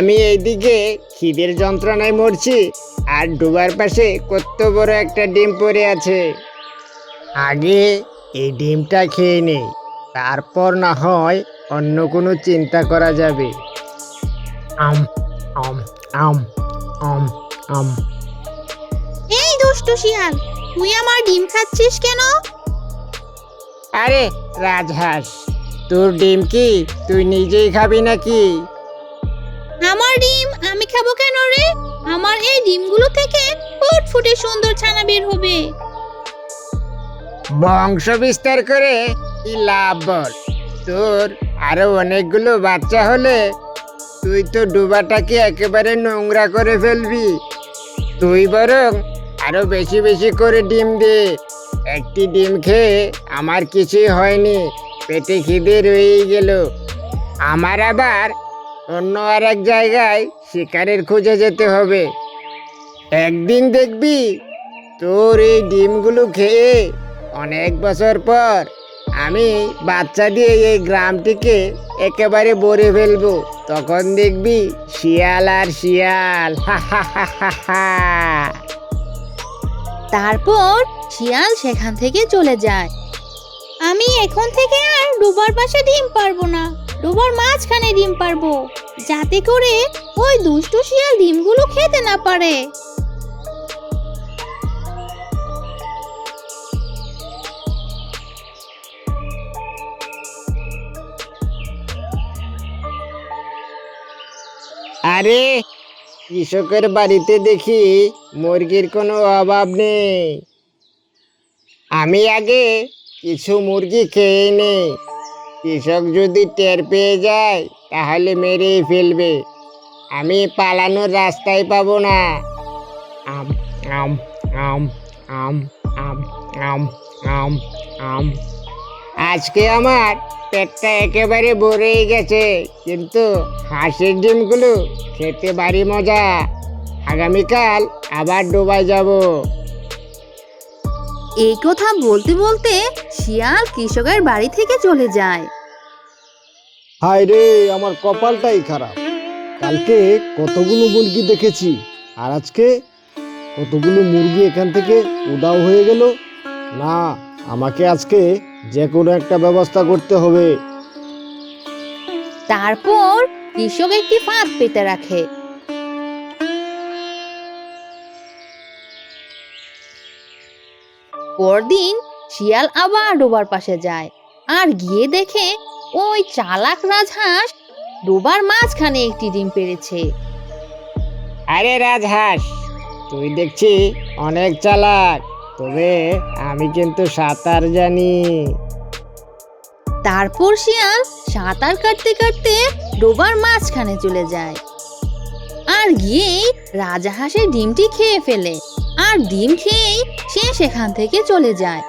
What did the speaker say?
আমি এইদিকে খিদের যন্ত্রণায় মরছি, আর ডোবার পাশে কত বড় একটা ডিম পড়ে আছে। আগে এই ডিমটা খেয়ে নেই, তারপর না হয় অন্য কোনো চিন্তা করা যাবে। আম আম আম আম আম। এই দুষ্টু শিয়াল, তুই আমার ডিম খাচ্ছিস কেন? আরে রাজহাঁস, তোর ডিম কি তুই নিজেই খাবি নাকি? আমার ডিম আমি খাবো কেন রে? আমার এই ডিমগুলো থেকে ফুটফুটে সুন্দর ছানা বের হবে। বংশ বিস্তার করে কি লাভ বল? তোর আরো অনেকগুলো বাচ্চা হলে তুই তো ডুবাটাকে একেবারে নোংরা করে ফেলবি। তুই বরং আরো বেশি বেশি করে ডিম দে। একটি ডিম খেয়ে আমার কিছুই হয়নি, পেটে খিদে রয়েই গেল। আমার আবার অন্য আর এক জায়গায় শিকারের খোঁজে যেতে হবে। একদিন দেখবি তোর এই ডিমগুলো খেয়ে অনেক বছর পর আমি বাচ্চা দিয়ে এই গ্রামটিকে একেবারে ভরে ফেলবো। তখন দেখবি শিয়াল আর শিয়াল। হা হা হা হা হা। তারপর শিয়াল সেখান থেকে চলে যায়। আমি এখন থেকে আর ডোবার পাশে ডিম পারবো না, ডোবার মাঝখানে ডিম পারবো, যাতে করে ওই দুষ্টু শিয়াল ডিমগুলো খেতে না পারে। আরে কৃষকের বাড়িতে দেখি মুরগির কোনো অভাব নেই। আমি আগে কিছু মুরগি খেয়ে নেই। কৃষক যদি টের পেয়ে যায় তাহলে মেরেই ফেলবে। আমি পালানোর রাস্তাই পাবো না। আম আম আম আম আম আম আম আম। আজকে আমার পেটটা একেবারে ভরেই গেছে, কিন্তু হাঁসের ডিমগুলো খেতে ভারী মজা। আগামীকাল আবার ডোবায় যাব। এই কথা বলতে বলতে শিয়াল কৃষকের বাড়ি থেকে চলে যায়। হায় রে, আমার কপালটাই খারাপ। কালকে কতগুলো মুরগি দেখেছি, আর আজকে কতগুলো মুরগি এখান থেকে উধাও হয়ে গেল। না, আমাকে আজকে যে কোনো একটা ব্যবস্থা করতে হবে। তারপর কৃষক একটি ফাঁদ পেতে রাখে। পরদিন শিয়াল আবার ডোবার পাশে যায়, আর গিয়ে দেখে ওই চালাক রাজহাঁস ডোবার মাঝখানে একটি ডিম পেড়েছে। আরে রাজহাঁস, তুই দেখছি অনেক চালাক, তবে আমি কিন্তু সাঁতার জানি। তারপর শিয়াল সাঁতার কাটতে কাটতে ডোবার মাঝখানে চলে যায়, আর গিয়েই রাজহাঁসের ডিমটি খেয়ে ফেলে। আর ডিম খেয়েই সে সেখান থেকে চলে যায়।